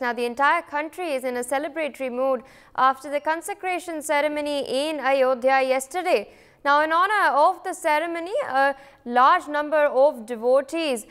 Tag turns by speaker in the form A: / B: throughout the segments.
A: Now, the entire country is in a celebratory mood after the consecration ceremony in Ayodhya yesterday. Now, in honor of the ceremony, a large number of devotees,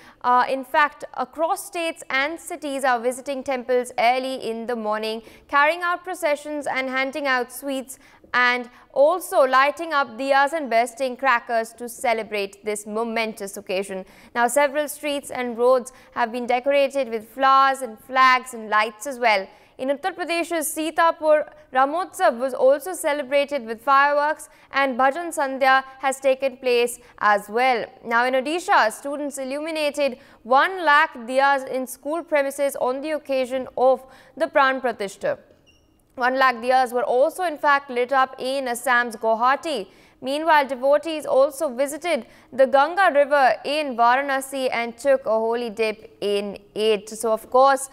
A: in fact, across states and cities are visiting temples early in the morning, carrying out processions and handing out sweets, and also lighting up diyas and bursting crackers to celebrate this momentous occasion. Now, several streets and roads have been decorated with flowers and flags and lights as well. In Uttar Pradesh's Sitapur, Ramotsav was also celebrated with fireworks, and Bhajan Sandhya has taken place as well. Now, in Odisha, students illuminated 1 lakh diyas in school premises on the occasion of the Pran Pratishtha. 1 lakh diyas were also in fact lit up in Assam's Guwahati. Meanwhile, devotees also visited the Ganga river in Varanasi and took a holy dip in it. So, of course,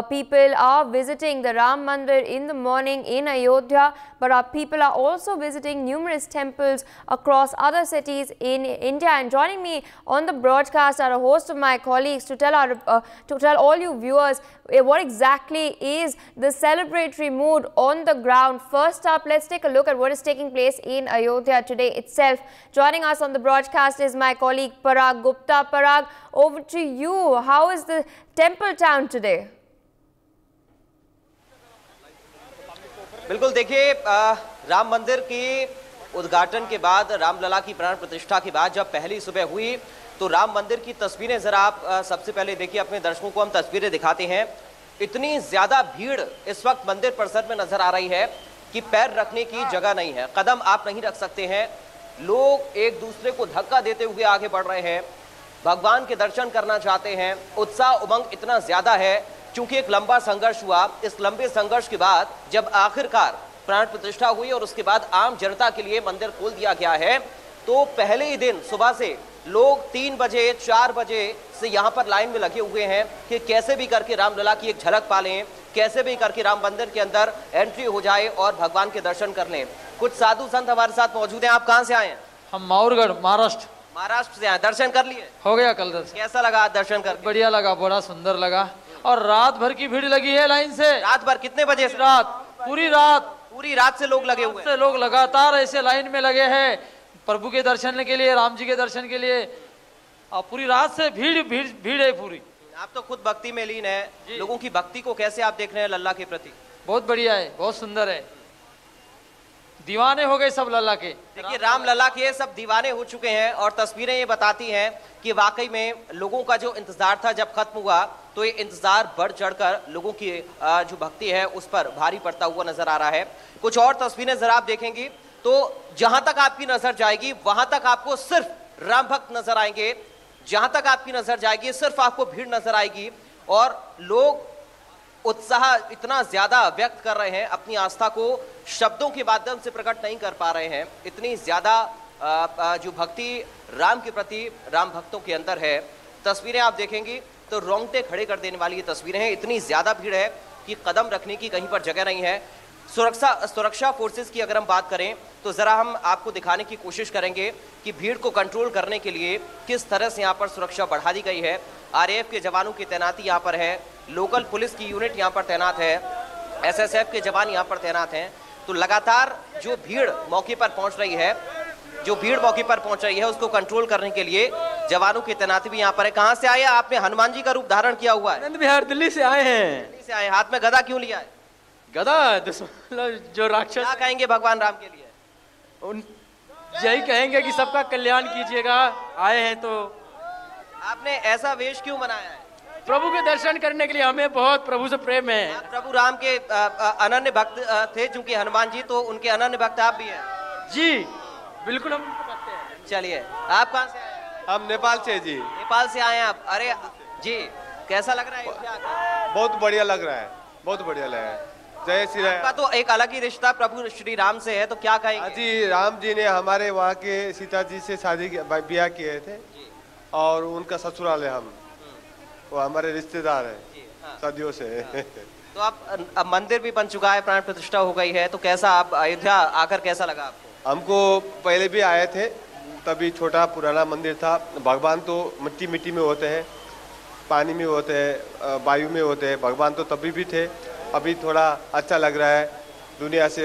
A: people are visiting the Ram Mandir in the morning in Ayodhya, but people are also visiting numerous temples across other cities in India. And joining me on the broadcast are a host of my colleagues to tell all you viewers what exactly is the celebratory mood on the ground. First up, let's take a look at what is taking place in Ayodhya today itself. Joining us on the broadcast is my colleague Parag Gupta. Parag, over to you. How is the temple town today?
B: बिल्कुल, देखिए, राम मंदिर के उद्घाटन के बाद, रामलला की प्राण प्रतिष्ठा के बाद जब पहली सुबह हुई तो राम मंदिर की तस्वीरें जरा आप सबसे पहले देखिए। अपने दर्शकों को हम तस्वीरें दिखाते हैं। इतनी ज्यादा भीड़ इस वक्त मंदिर परिसर में नजर आ रही है कि पैर रखने की जगह नहीं है, कदम आप नहीं रख सकते हैं। लोग एक दूसरे को धक्का देते हुए आगे बढ़ रहे हैं, भगवान के दर्शन करना चाहते हैं। उत्साह उमंग इतना ज्यादा है क्योंकि एक लंबा संघर्ष हुआ। इस लंबे संघर्ष के बाद जब आखिरकार प्राण प्रतिष्ठा हुई और उसके बाद आम जनता के लिए मंदिर खोल दिया गया है, तो पहले ही दिन सुबह से लोग 3 बजे 4 बजे से यहाँ पर लाइन में लगे हुए हैं कि कैसे भी करके रामलला की एक झलक पा लें, कैसे भी करके राम मंदिर के अंदर एंट्री हो जाए और भगवान के दर्शन कर लें। कुछ साधु संत हमारे साथ मौजूद हैं। आप कहाँ से आए हैं?
C: हम माउरगढ़, महाराष्ट्र।
B: महाराष्ट्र से आए। दर्शन कर लिए?
C: हो गया कल दर्शन।
B: कैसा लगा दर्शन कर?
C: बढ़िया लगा, बड़ा सुंदर लगा। और रात भर की भीड़ लगी है लाइन से।
B: रात भर? कितने बजे से?
C: पूरी रात से लोग लगे हुए हैं। लोग लगातार ऐसे लाइन में लगे हैं प्रभु के दर्शन के लिए, राम जी के दर्शन के लिए। और पूरी रात से भीड़ है पूरी।
B: आप तो खुद भक्ति में लीन है, लोगों की भक्ति को कैसे आप देख रहे हैं लल्ला के प्रति?
C: बहुत बढ़िया है, बहुत सुंदर है। दीवाने हो गए सब लल्ला के।
B: देखिए, राम लल्ला के सब दीवाने हो चुके हैं और तस्वीरें ये बताती हैं कि वाकई में लोगों का जो इंतजार था जब खत्म हुआ तो ये इंतजार बढ़ चढ़कर लोगों की जो भक्ति है उस पर भारी पड़ता हुआ नजर आ रहा है। कुछ और तस्वीरें जरा आप देखेंगी तो जहां तक आपकी नजर जाएगी वहां तक आपको सिर्फ राम भक्त नजर आएंगे, जहां तक आपकी नजर जाएगी सिर्फ आपको भीड़ नजर आएगी। और लोग उत्साह इतना ज्यादा व्यक्त कर रहे हैं, अपनी आस्था को शब्दों के माध्यम से प्रकट नहीं कर पा रहे हैं। इतनी ज्यादा जो भक्ति राम के प्रति राम भक्तों के अंदर है। तस्वीरें आप देखेंगी तो रोंगटे खड़े कर देने वाली ये तस्वीरें हैं। इतनी ज्यादा भीड़ है कि कदम रखने की कहीं पर जगह नहीं है। सुरक्षा फोर्सेस की अगर हम बात करें तो जरा हम आपको दिखाने की कोशिश करेंगे कि भीड़ को कंट्रोल करने के लिए किस तरह से यहाँ पर सुरक्षा बढ़ा दी गई है। आरएएफ के जवानों की तैनाती यहाँ पर है, लोकल पुलिस की यूनिट यहाँ पर तैनात है, एसएसएफ के जवान यहाँ पर तैनात हैं। तो लगातार जो भीड़ मौके पर पहुंच रही है उसको कंट्रोल करने के लिए जवानों की तैनाती भी यहाँ पर है। कहाँ से आए? आपने हनुमान जी का रूप धारण किया हुआ है।
C: आनंद विहार, दिल्ली से आए हैं।
B: दिल्ली से आए। हाथ में गदा क्यों लिया है?
C: गदा जो राक्षस।
B: क्या कहेंगे भगवान राम के लिए?
C: यही कहेंगे कि सबका कल्याण कीजिएगा। आए हैं तो।
B: आपने ऐसा वेश क्यों बनाया है?
C: प्रभु के दर्शन करने के लिए। हमें बहुत प्रभु से प्रेम है।
B: प्रभु राम के अनन्य भक्त थे, चूंकि हनुमान जी तो उनके अनन्य भक्त आप भी हैं।
C: जी बिल्कुल, हम उनको भक्त हैं।
B: चलिए, आप कहाँ से आए?
D: हम नेपाल से जी।
B: नेपाल से आए हैं आप? अरे जी, कैसा लग रहा है?
D: बहुत बढ़िया लग रहा है, बहुत बढ़िया लग रहा है। जय श्री राम।
B: आपका तो एक अलग ही रिश्ता प्रभु श्री राम से है, तो क्या कहेंगे?
D: जी, राम जी ने हमारे वहाँ के सीता जी से शादी ब्याह किए थे और उनका ससुराल है। हम वो हमारे रिश्तेदार है सदियों से।
B: तो अब मंदिर भी बन चुका है, प्राण प्रतिष्ठा हो गई है, तो कैसा आप अयोध्या आकर कैसा लगा आपको?
D: हमको पहले भी आए थे, तभी छोटा पुराना मंदिर था। भगवान तो मिट्टी में होते हैं पानी में होते हैं, वायु में होते हैं। भगवान तो तभी भी थे, अभी थोड़ा अच्छा लग रहा है। दुनिया से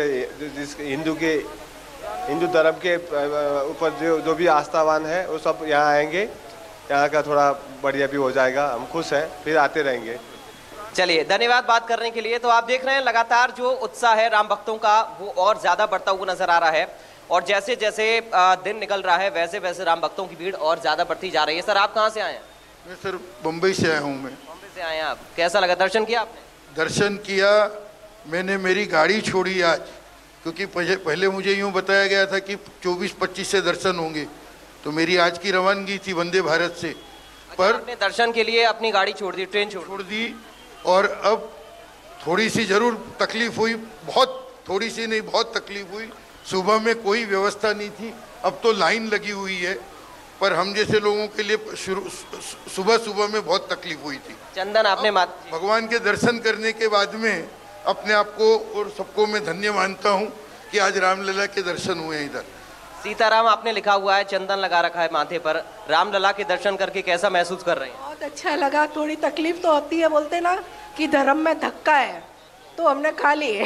D: हिंदू धर्म के ऊपर जो भी आस्थावान है वो सब यहाँ आएंगे, यहाँ का थोड़ा बढ़िया भी हो जाएगा। हम खुश हैं, फिर आते रहेंगे।
B: चलिए, धन्यवाद बात करने के लिए। तो आप देख रहे हैं लगातार जो उत्साह है राम भक्तों का वो और ज्यादा बढ़ता हुआ नजर आ रहा है, और जैसे जैसे दिन निकल रहा है वैसे वैसे राम भक्तों की भीड़ और ज्यादा बढ़ती जा रही है। सर, आप कहाँ से आए हैं?
E: मैं सर बम्बई से आया हूँ। मैं
B: बम्बई से आए हैं आप? कैसा लगा, दर्शन किया आपने?
E: दर्शन किया मैंने, मेरी गाड़ी छोड़ी आज, क्योंकि पहले मुझे यूँ बताया गया था कि 24-25 से दर्शन होंगे, तो मेरी आज की रवानगी थी वंदे भारत से। पर
B: आपने दर्शन के लिए अपनी गाड़ी छोड़ दी, ट्रेन छोड़ दी,
E: और अब थोड़ी सी जरूर तकलीफ हुई, बहुत थोड़ी सी नहीं, बहुत तकलीफ हुई। सुबह में कोई व्यवस्था नहीं थी, अब तो लाइन लगी हुई है, पर हम जैसे लोगों के लिए सुबह में बहुत तकलीफ हुई थी।
B: चंदन आपने
E: भगवान के दर्शन करने के बाद में अपने आप को और सबको मैं धन्य मानता हूँ कि आज रामलला के दर्शन हुए हैं। इधर
B: सीताराम आपने लिखा हुआ है, चंदन लगा रखा है माथे पर। रामलला के दर्शन करके कैसा महसूस कर रहे हैं?
F: बहुत अच्छा लगा। थोड़ी तकलीफ तो होती है, बोलते ना कि धर्म में धक्का है, तो हमने खा लिए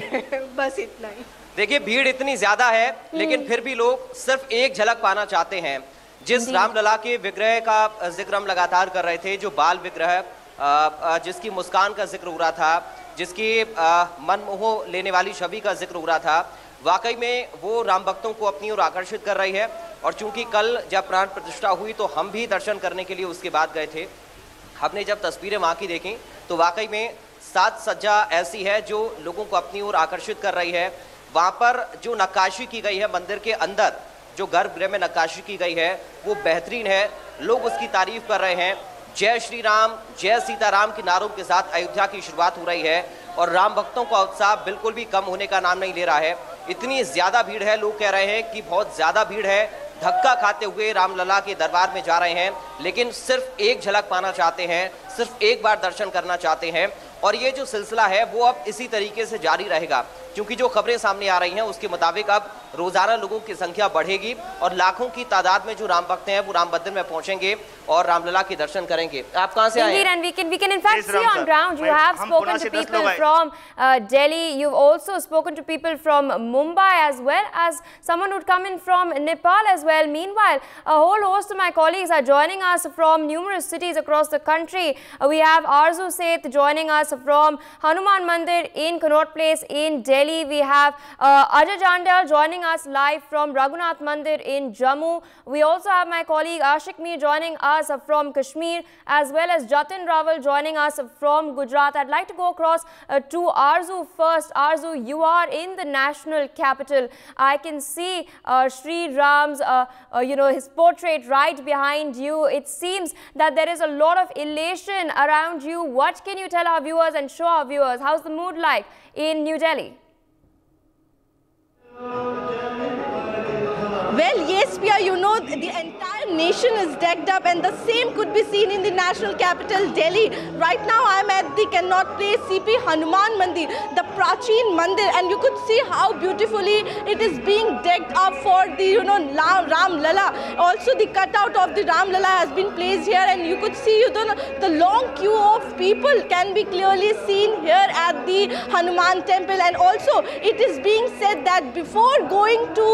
F: बस इतना ही।
B: देखिए, भीड़ इतनी ज्यादा है, लेकिन फिर भी लोग सिर्फ एक झलक पाना चाहते हैं। जिस रामलला के विग्रह का जिक्र हम लगातार कर रहे थे, जो बाल विग्रह जिसकी मुस्कान का जिक्र हो रहा था, जिसकी मनमोह लेने वाली छवि का जिक्र हो रहा था, वाकई में वो राम भक्तों को अपनी ओर आकर्षित कर रही है। और चूंकि कल जब प्राण प्रतिष्ठा हुई तो हम भी दर्शन करने के लिए उसके बाद गए थे। हमने जब तस्वीरें वहाँ की देखी तो वाकई में साज सज्जा ऐसी है जो लोगों को अपनी ओर आकर्षित कर रही है। वहाँ पर जो नक्काशी की गई है मंदिर के अंदर, जो गर्भगृह में नक्काशी की गई है वो बेहतरीन है। लोग उसकी तारीफ कर रहे हैं। जय श्री राम, जय सीताराम के नारों के साथ अयोध्या की शुरुआत हो रही है, और राम भक्तों का उत्साह बिल्कुल भी कम होने का नाम नहीं ले रहा है। इतनी ज्यादा भीड़ है, लोग कह रहे हैं कि बहुत ज्यादा भीड़ है, धक्का खाते हुए रामलला के दरबार में जा रहे हैं, लेकिन सिर्फ एक झलक पाना चाहते हैं, सिर्फ एक बार दर्शन करना चाहते हैं। और ये जो सिलसिला है वो अब इसी तरीके से जारी रहेगा, क्योंकि जो खबरें सामने आ रही हैं उसके मुताबिक अब रोजाना लोगों की संख्या बढ़ेगी और लाखों की तादाद में जो राम भक्त हैं वो राम मंदिर में पहुंचेंगे और रामलला के दर्शन करेंगे। आप कहां से आए हैं?
A: And we can in fact see on ground you have spoken to people from Delhi, you've also spoken to people from Mumbai as well as someone who'd come in from Nepal as well. Meanwhile, a whole host of my colleagues are joining us from numerous cities across the country. We have Arzu Seth joining us from Hanuman Mandir in Connaught Place in Delhi. We have Ajay Jandal joining us live from Raghunath Mandir in Jammu. We also have my colleague Ashik Mir joining us from Kashmir, as well as Jatin Rawal joining us from Gujarat. I'd like to go across to Arzu first. Arzu, you are in the national capital. I can see Sri Ram's, his portrait right behind you. It seems that there is a lot of elation around you. What can you tell our viewers and show our viewers? How's the mood like in New Delhi?
F: Well, yes, Pia, the entire nation is decked up, and the same could be seen in the national capital, Delhi. Right now, I'm at the Connaught Place CP Hanuman Mandir, the Prachin Mandir, and you could see how beautifully it is being decked up for the, Ram Lala. Also, the cutout of the Ram Lala has been placed here, and you could see, the long queue of people can be clearly seen here at the Hanuman temple. And also, it is being said that before going to,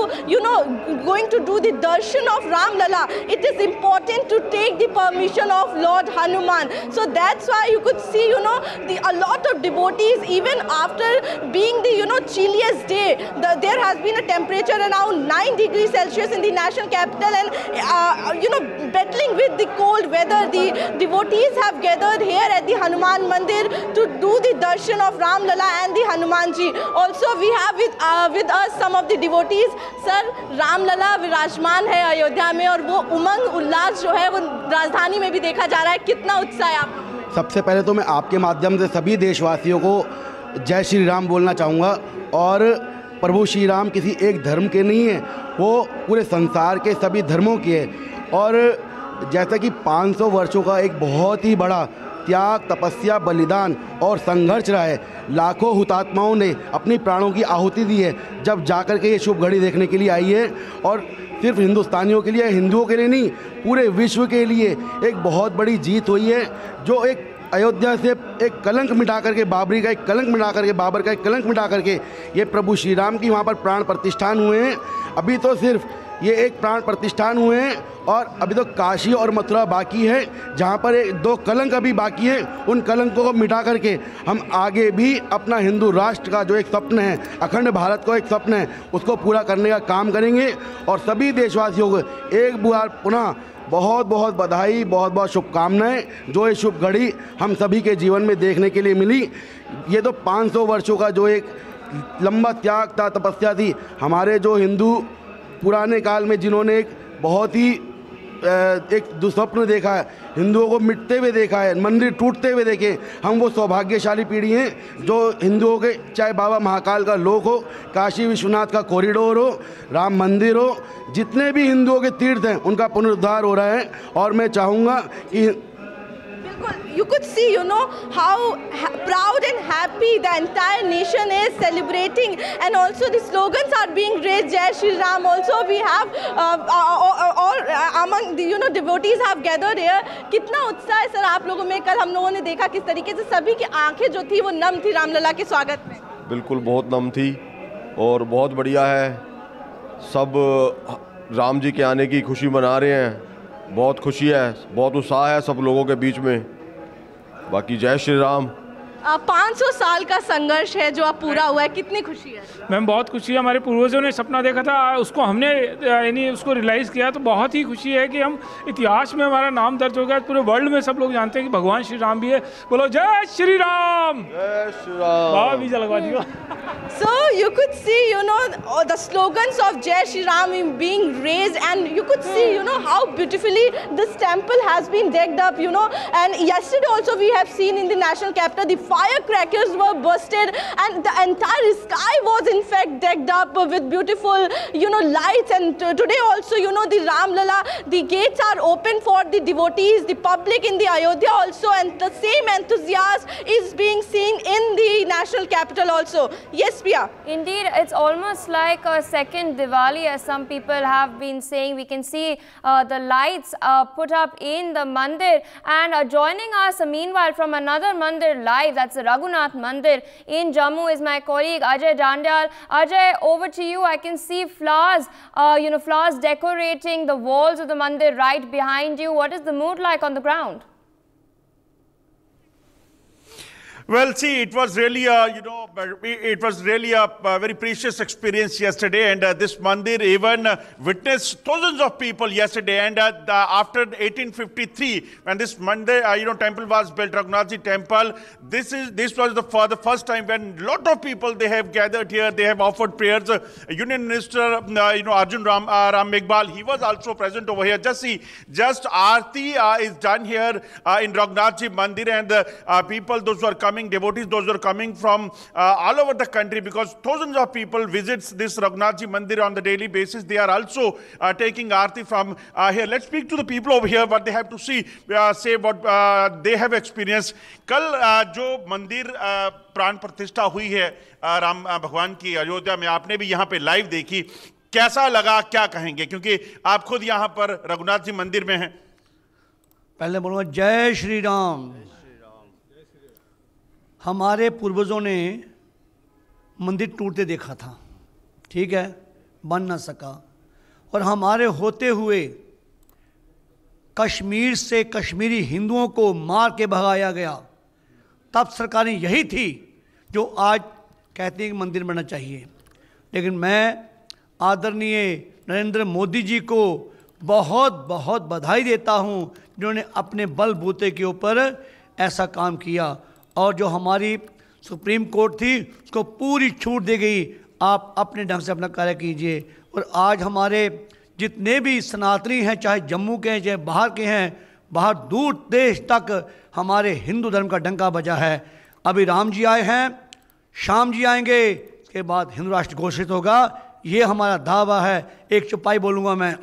F: do the darshan of Ram Lala, it is important to take the permission of Lord Hanuman. So that's why you could see, a lot of devotees, even after being the, chilliest day, there has been a temperature around 9 degrees Celsius in the national capital, and, battling with the cold weather, the devotees have gathered here at the Hanuman Mandir to do the darshan of Ram Lala and the Hanuman Ji. Also, we have with us some of the devotees. Sir, Ram Lala विराजमान है अयोध्या में, और वो उमंग उल्लास जो है वो राजधानी में भी देखा जा रहा है। कितना उत्साह है आप?
G: सबसे पहले तो मैं आपके माध्यम से सभी देशवासियों को जय श्री राम बोलना चाहूँगा। और प्रभु श्री राम किसी एक धर्म के नहीं हैं, वो पूरे संसार के सभी धर्मों के हैं। और जैसा कि 500 वर्षों का एक बहुत ही बड़ा त्याग, तपस्या, बलिदान और संघर्ष रहा है। लाखों हुतात्माओं ने अपनी प्राणों की आहुति दी है जब जाकर के ये शुभ घड़ी देखने के लिए आई है। और सिर्फ हिंदुस्तानियों के लिए, हिंदुओं के लिए नहीं, पूरे विश्व के लिए एक बहुत बड़ी जीत हुई है, जो एक अयोध्या से एक कलंक मिटा करके, बाबरी का एक कलंक मिटा करके, बाबर का एक कलंक मिटा करके ये प्रभु श्री राम की वहाँ पर प्राण प्रतिष्ठान हुए हैं। अभी तो सिर्फ ये एक प्राण प्रतिष्ठान हुए हैं और अभी तो काशी और मथुरा बाकी है, जहाँ पर 2 कलंक अभी बाकी हैं। उन कलंकों को मिटा करके हम आगे भी अपना हिंदू राष्ट्र का जो एक स्वप्न है, अखंड भारत को एक स्वप्न है, उसको पूरा करने का काम करेंगे। और सभी देशवासियों को एक बार पुनः बहुत बहुत बधाई, बहुत बहुत शुभकामनाएं। जो ये शुभ घड़ी हम सभी के जीवन में देखने के लिए मिली, ये तो 500 वर्षों का जो एक लंबा त्याग था, तपस्या थी। हमारे जो हिंदू पुराने काल में जिन्होंने एक बहुत ही एक दुस्वप्न देखा है, हिंदुओं को मिटते हुए देखा है, मंदिर टूटते हुए देखे, हम वो सौभाग्यशाली पीढ़ी हैं जो हिंदुओं के, चाहे बाबा महाकाल का लोक हो, काशी विश्वनाथ का कॉरिडोर हो, राम मंदिर हो, जितने भी हिंदुओं के तीर्थ हैं उनका पुनरुद्धार हो रहा है। और मैं चाहूँगा कि
F: you could see, you know, how proud and happy the entire nation is celebrating, and also the slogans are being raised, Jai Shri Ram. Also we have all among the, you know, devotees have gathered here. कितना उत्साह है sir आप लोगों में। कल हम लोगों ने देखा किस तरीके से सभी की आंखें जो थी वो नम थी रामलला के स्वागत में।
H: बिल्कुल बहुत नम थी और बहुत बढ़िया है। सब राम जी के आने की खुशी मना रहे हैं, बहुत खुशी है, बहुत उत्साह है सब लोगों के बीच में। बाकी जय श्री राम।
F: 500 साल का संघर्ष है जो अब पूरा हुआ है, कितनी खुशी है?
I: मैम बहुत खुशी है। हमारे पूर्वजों ने सपना देखा था, उसको हमने यानी उसको रियलाइज़ किया, तो बहुत ही खुशी है कि हम इतिहास में हमारा नाम दर्ज हो गया। पूरे वर्ल्ड में सब लोग जानते हैं कि भगवान श्री राम भी है। बोलो जय श्री राम।
H: जय श्री राम।
I: वाह बीजा लगवा दिया।
F: So you could see, you know, the slogans of Jai Shri Ram being raised, and you could see, you know, how beautifully this temple has been decked up, you know. And yesterday also we have seen in the national capital the firecrackers were bursted, and the entire sky was in fact decked up with beautiful, you know, lights. And today also, you know, the Ram Lala, the gates are open for the devotees, the public in the Ayodhya also, and the same enthusiasm is being seen in the national capital also. Yes, Priya.
A: Indeed, it's almost like a second Diwali, as some people have been saying. We can see the lights put up in the mandir, and joining us meanwhile from another mandir live, that's the Raghunath Mandir in Jammu, is my colleague Ajay Dandiyal. Ajay, over to you. I can see flowers, you know, flowers decorating the walls of the mandir right behind you. What is the mood like on the ground?
J: Well, see, it was really it was really a very precious experience yesterday, and this mandir even witnessed thousands of people yesterday. And after 1853, when this mandir, temple was built, Raghunath Ji temple, this was for the first time when lot of people they have gathered here. They have offered prayers. Union Minister, Arjun Ram Meghwal, he was also present over here. Just see, just Aarti is done here in Raghunath Ji mandir, and people, those who are coming, devotees, those who are coming from all over the country, because thousands of people visits this Raghunath Ji mandir on the daily basis. They are also taking aarti from here. Let's speak to the people over here, what they have to say what they have experienced. कल जो मंदिर प्राण प्रतिष्ठा हुई है राम भगवान की अयोध्या में, आपने भी यहाँ पे लाइव देखी, कैसा लगा, क्या कहेंगे, क्योंकि आप खुद यहाँ पर रघुनाथ जी मंदिर में हैं?
K: पहले बोलूँगा जय श्री राम। हमारे पूर्वजों ने मंदिर टूटते देखा था, ठीक है, बन ना सका, और हमारे होते हुए कश्मीर से कश्मीरी हिंदुओं को मार के भगाया गया। तब सरकारें यही थी जो आज कहते हैं कि मंदिर बनना चाहिए। लेकिन मैं आदरणीय नरेंद्र मोदी जी को बहुत बहुत बधाई देता हूं, जिन्होंने अपने बलबूते के ऊपर ऐसा काम किया। और जो हमारी सुप्रीम कोर्ट थी उसको पूरी छूट दी गई, आप अपने ढंग से अपना कार्य कीजिए। और आज हमारे जितने भी सनातनी हैं, चाहे जम्मू के हैं, चाहे बाहर के हैं, बाहर दूर देश तक हमारे हिंदू धर्म का डंका बजा है। अभी राम जी आए हैं, शाम जी आएंगे, इसके बाद हिंदू राष्ट्र घोषित होगा, ये हमारा दावा है। एक चौपाई बोलूँगा मैं,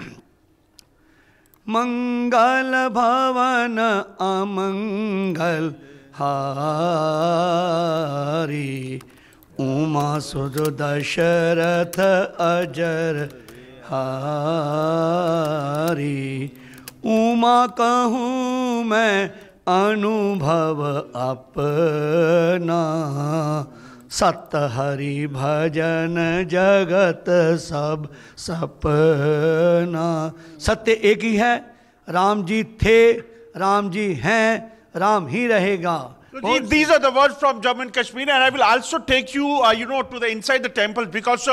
K: मंगल भवन अमंगल हारी, उमा सुध दशरथ अजर हारी। उमा कहूँ मैं अनुभव अपना, सत हरि भजन जगत सब सपना। सत्य एक ही है, राम जी थे, राम जी हैं, राम ही रहेगा।
J: These are the words from Jammu and Kashmir, and I will also take you, to the inside the temple, because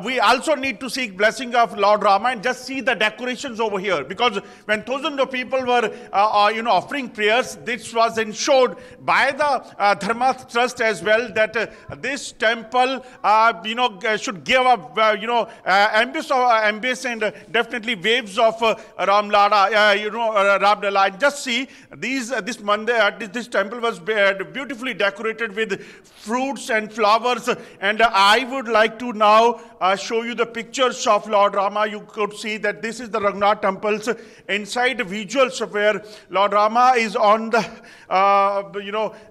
J: we also need to seek blessing of Lord Rama, and just see the decorations over here. Because when thousands of people were, offering prayers, this was ensured by the Dharma Trust as well, that this temple, should give up, ambience and definitely waves of Ram Lala, Ram Lala. And just see this mandir, this temple was beautifully decorated with fruits and flowers, and I would like to now show you the pictures of Lord Rama. You could see that this is the Rangnath temples. Inside visuals where Lord Rama is on the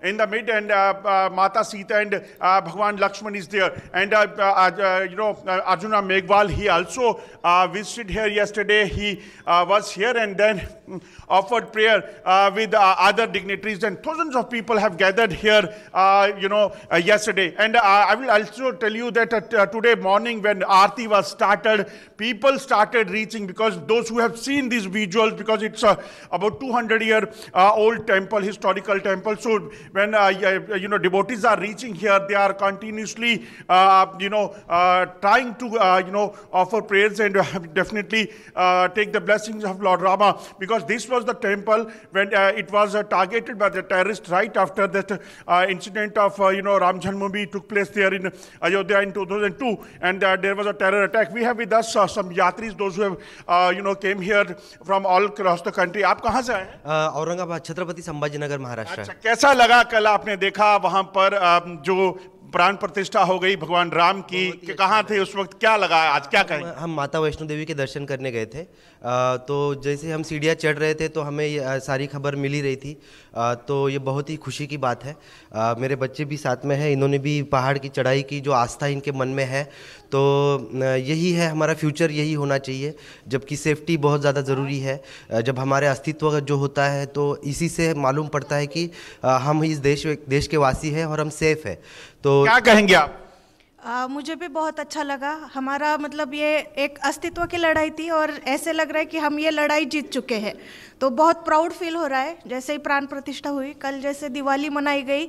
J: in the mid, and Mata Sita and Bhagwan Lakshman is there, and Arjuna Meghwal, he also visited here yesterday. He was here and then offered prayer with other dignitaries, and thousands of people have gathered here, yesterday. And I will also tell you that today morning when Aarti was started, people started reaching, because those who have seen these visuals, because it's about 200-year old temple, historical temple. So when devotees are reaching here, they are continuously trying to offer prayers and definitely take the blessings of Lord Rama, because this was the temple when it was targeted by the terrorists right after that incident of Ram Janmabhoomi took place there in Ayodhya in 2002, and there was a terror attack. We have with us some yatris, those who have came here from all across the country. आप कहाँ से आए हैं?
L: औरंगाबाद, छत्रपति संभाजी नगर, महाराष्ट्र।
J: अच्छा, कैसा लगा कल आपने देखा वहां पर जो प्राण प्रतिष्ठा हो गई भगवान राम की, कहाँ थे उस वक्त, क्या लगा, आज क्या कहें?
L: हम माता वैष्णो देवी के दर्शन करने गए थे, तो जैसे हम सीढ़ियाँ चढ़ रहे थे तो हमें सारी खबर मिल ही रही थी, तो ये बहुत ही खुशी की बात है। मेरे बच्चे भी साथ में हैं, इन्होंने भी पहाड़ की चढ़ाई की, जो आस्था इनके मन में है, तो यही है हमारा फ्यूचर, यही होना चाहिए। जबकि सेफ्टी बहुत ज़्यादा ज़रूरी है, जब हमारे अस्तित्व जो होता है तो इसी से मालूम पड़ता है कि हम इस देश के वासी हैं और हम सेफ है। तो
J: क्या कहेंगे आप?
M: मुझे भी बहुत अच्छा लगा। हमारा मतलब ये एक अस्तित्व की लड़ाई थी और ऐसे लग रहा है कि हम ये लड़ाई जीत चुके हैं, तो बहुत प्राउड फील हो रहा है। जैसे ही प्राण प्रतिष्ठा हुई, कल जैसे दिवाली मनाई गई,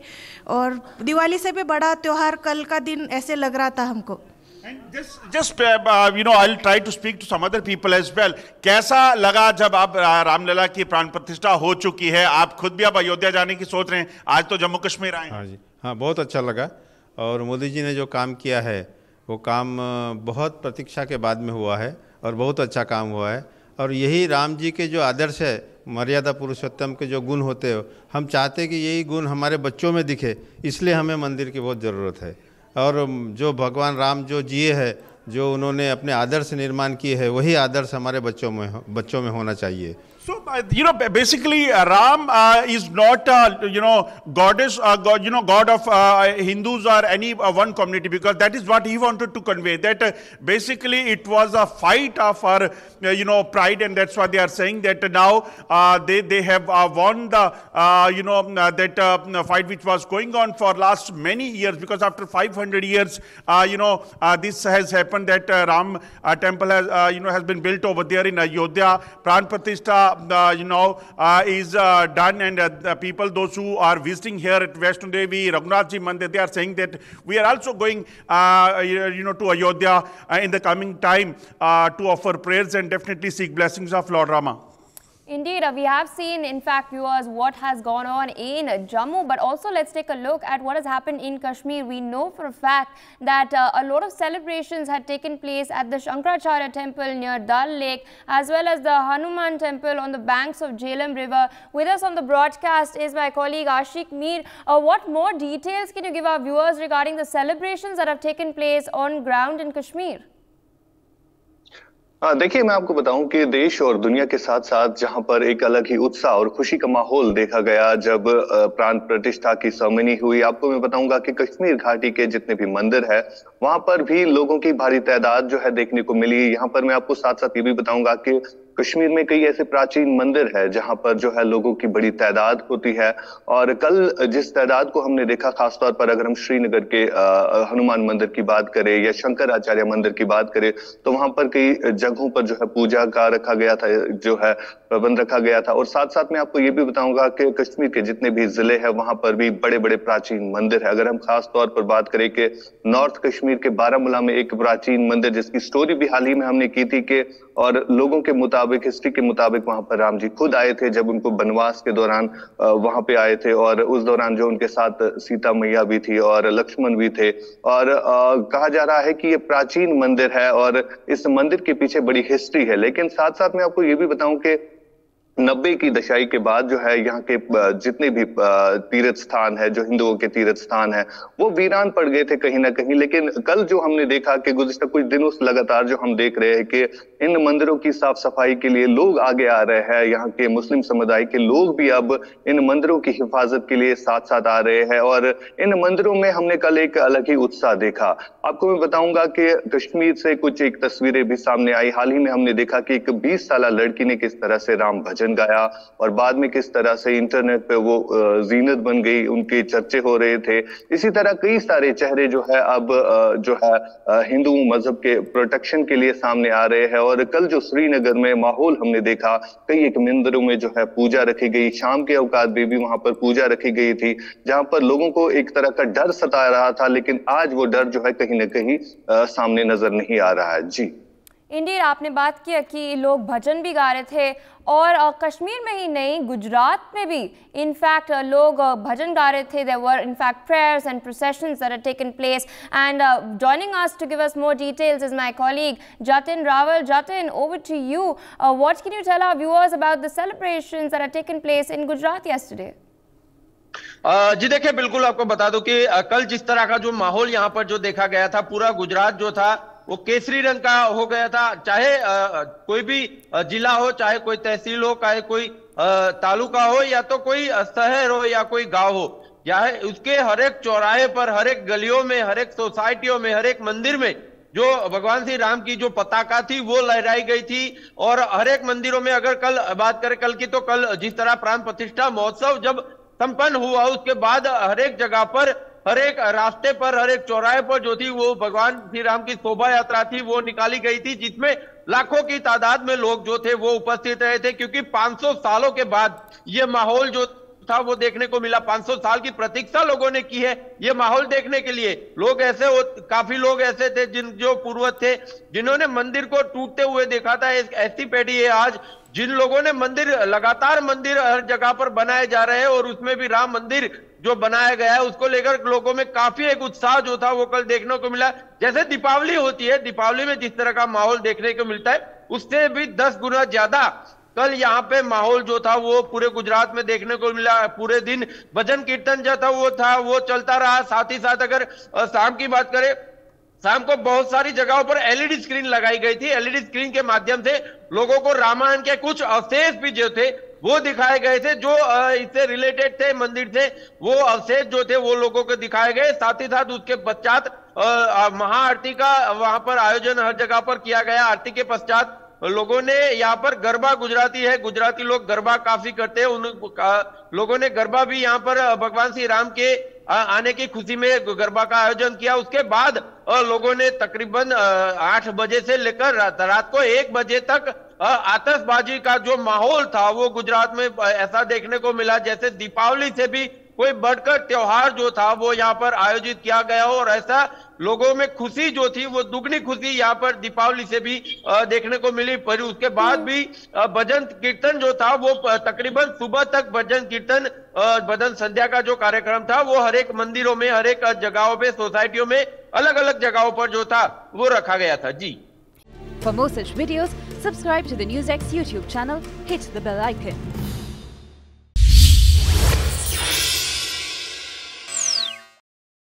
M: और दिवाली से भी बड़ा त्योहार कल का दिन ऐसे लग रहा था हमको।
J: I'll try to speak to some other people as well. कैसा लगा जब आप रामलला की प्राण प्रतिष्ठा हो चुकी है, आप खुद भी अब अयोध्या जाने की सोच रहे हैं, आज तो जम्मू कश्मीर आए?
N: हाँ जी, हाँ, बहुत अच्छा लगा। और मोदी जी ने जो काम किया है वो काम बहुत प्रतीक्षा के बाद में हुआ है और बहुत अच्छा काम हुआ है। और यही राम जी के जो आदर्श है, मर्यादा पुरुषोत्तम के जो गुण होते हो, हम चाहते कि यही गुण हमारे बच्चों में दिखे, इसलिए हमें मंदिर की बहुत ज़रूरत है। और जो भगवान राम जो जिए हैं, जो उन्होंने अपने आदर्श निर्माण किए हैं, वही आदर्श हमारे बच्चों में होना चाहिए।
J: So, basically, Ram is not, goddess, God of Hindus or any one community, because that is what he wanted to convey. That basically it was a fight of our, pride, and that's why they are saying that now they have won the, that fight which was going on for last many years, because after 500 years, this has happened, that Ram temple has, has been built over there in Ayodhya. Pran Pratishtha is done, and the people, those who are visiting here at Vaishno Devi, Raghunath Ji Mandir, they are saying that we are also going, to Ayodhya in the coming time to offer prayers and definitely seek blessings of Lord Rama.
A: Indeed, we have seen, in fact, viewers, what has gone on in Jammu, but also let's take a look at what has happened in Kashmir. We know for a fact that a lot of celebrations had taken place at the Shankaracharya temple near Dal Lake, as well as the Hanuman temple on the banks of Jhelum River. With us on the broadcast is my colleague Ashik Mir. What more details can you give our viewers regarding the celebrations that have taken place on ground in Kashmir?
O: देखिए, मैं आपको बताऊं कि देश और दुनिया के साथ साथ जहां पर एक अलग ही उत्साह और खुशी का माहौल देखा गया जब प्राण प्रतिष्ठा की सेरेमनी हुई। आपको मैं बताऊंगा कि कश्मीर घाटी के जितने भी मंदिर है वहां पर भी लोगों की भारी तादाद जो है देखने को मिली। यहाँ पर मैं आपको साथ साथ ये भी बताऊंगा कि कश्मीर में कई ऐसे प्राचीन मंदिर है जहां पर जो है लोगों की बड़ी तादाद होती है। और कल जिस तादाद को हमने देखा, खासतौर पर अगर हम श्रीनगर के हनुमान मंदिर की बात करें या शंकराचार्य मंदिर की बात करें, तो वहां पर कई जगहों पर जो है पूजा का रखा गया था, जो है प्रबंध रखा गया था। और साथ साथ मैं आपको ये भी बताऊंगा कि कश्मीर के जितने भी जिले हैं वहां पर भी बड़े बड़े प्राचीन मंदिर है। अगर हम खास तौर पर बात करें कि नॉर्थ कश्मीर के बारामूला में एक प्राचीन मंदिर जिसकी स्टोरी भी हाल ही में हमने की थी कि और लोगों के मुताबिक, हिस्ट्री के मुताबिक वहां पर राम जी खुद आए थे जब उनको वनवास के दौरान वहां पे आए थे। और उस दौरान जो उनके साथ सीता मैया भी थी और लक्ष्मण भी थे। और कहा जा रहा है कि ये प्राचीन मंदिर है और इस मंदिर के पीछे बड़ी हिस्ट्री है। लेकिन साथ साथ मैं आपको ये भी बताऊं कि 90 की दशक के बाद जो है यहाँ के जितने भी तीर्थ स्थान है, जो हिंदुओं के तीर्थ स्थान है, वो वीरान पड़ गए थे कहीं ना कहीं। लेकिन कल जो हमने देखा कि गुज़िश्ता कुछ दिनों से लगातार जो हम देख रहे हैं कि इन मंदिरों की साफ सफाई के लिए लोग आगे आ रहे हैं। यहाँ के मुस्लिम समुदाय के लोग भी अब इन मंदिरों की हिफाजत के लिए साथ साथ आ रहे हैं। और इन मंदिरों में हमने कल एक अलग ही उत्साह देखा। आपको मैं बताऊंगा कि कश्मीर से कुछ एक तस्वीरें भी सामने आई। हाल ही में हमने देखा कि एक 20 साल लड़की ने किस तरह से राम भजन गाया और बाद में किस तरह से इंटरनेट पे वो जीनत बन गई, उनके चर्चे हो रहे थे। इसी तरह कई सारे चेहरे जो है अब जो है हिंदू मजहब के प्रोटेक्शन के लिए सामने आ रहे हैं। और कल जो श्रीनगर में माहौल हमने देखा, कई एक मंदिरों में जो है पूजा रखी गई, शाम के औकात में भी वहां पर पूजा रखी गई थी, जहां पर लोगों को एक तरह का डर सता रहा था। लेकिन आज वो डर जो है कहीं ना कहीं सामने नजर नहीं आ रहा है। जी
A: इंडिया, आपने बात किया कि लोग भजन भी गा रहे थे और कश्मीर में ही नहीं, गुजरात में भी इनफैक्ट लोग भजन गा रहे थे। There were in fact prayers and processions that had taken place. And joining us to give us more details is my colleague Jatin Rawal. Jatin, over to you. What can you tell our viewers about the celebrations that had taken place in Gujarat yesterday?
P: जी देखिए, बिल्कुल आपको बता दूं कि कल जिस तरह का जो माहौल यहाँ पर जो देखा गया था, पूरा गुजरात जो था वो केसरी रंग का हो गया था। चाहे कोई भी जिला हो, चाहे कोई तहसील हो, चाहे कोई तालुका हो, या तो कोई शहर हो या कोई गांव हो, या उसके हर एक चौराहे पर, हर एक गलियों में, हर एक सोसाइटियों में, हर एक मंदिर में जो भगवान श्री राम की जो पताका थी वो लहराई गई थी। और हर एक मंदिरों में अगर कल बात करें कल की, तो कल जिस तरह प्राण प्रतिष्ठा महोत्सव जब संपन्न हुआ, उसके बाद हर एक जगह पर, हर एक रास्ते पर, हर एक चौराहे पर जो थी वो भगवान श्री राम की शोभा यात्रा थी वो निकाली गई थी, जिसमें लाखों की तादाद में लोग जो थे वो उपस्थित रहे थे। क्योंकि 500 सालों के बाद ये माहौल जो था वो देखने को मिला। 500 साल की प्रतीक्षा लोगों ने की है ये माहौल देखने के लिए। लोग ऐसे काफी लोग ऐसे थे जो पूर्वज थे जिन्होंने मंदिर को टूटते हुए देखा था। ऐसी पीढ़ी है आज जिन लोगों ने मंदिर, लगातार मंदिर हर जगह पर बनाए जा रहे हैं, और उसमें भी राम मंदिर जो बनाया गया है उसको लेकर लोगों में काफी एक उत्साह जो था वो कल देखने को मिला। जैसे दीपावली होती है, दीपावली में जिस तरह का माहौल देखने को मिलता है उससे भी 10 गुना ज्यादा कल यहाँ पे माहौल जो था वो पूरे गुजरात में देखने को मिला। पूरे दिन भजन कीर्तन जो था वो चलता रहा। साथ ही साथ अगर शाम की बात करें, शाम को बहुत सारी जगहों पर एलईडी स्क्रीन लगाई गई थी। एलईडी स्क्रीन के माध्यम से लोगों को रामायण के कुछ अवशेष भी जो थे वो दिखाए गए थे, जो इससे रिलेटेड थे, मंदिर थे, वो अवशेष जो थे वो लोगों को दिखाए गए। साथ ही साथ उसके पश्चात महाआरती का वहां पर आयोजन हर जगह पर किया गया। आरती के पश्चात लोगों ने यहाँ पर गरबा, गुजराती है, गुजराती लोग गरबा काफी करते हैं, उन लोगों ने गरबा भी यहाँ पर भगवान श्री राम के आने की खुशी में गरबा का आयोजन किया। उसके बाद लोगों ने तकरीबन 8 बजे से लेकर रात को 1 बजे तक आतिशबाजी का जो माहौल था वो गुजरात में ऐसा देखने को मिला जैसे दीपावली से भी कोई बढ़कर त्योहार जो था वो यहाँ पर आयोजित किया गया हो। और ऐसा लोगों में खुशी जो थी वो दुगनी खुशी यहाँ पर दीपावली से भी देखने को मिली। पर उसके बाद भी भजन कीर्तन जो था वो तकरीबन सुबह तक भजन कीर्तन, भजन संध्या का जो कार्यक्रम था वो हर एक मंदिरों में, हर एक जगहों पे, सोसाइटियों में, अलग अलग जगहों पर जो था वो रखा गया था। जी,
Q: For more such videos, subscribe to the NewsX YouTube channel, hit the bell icon.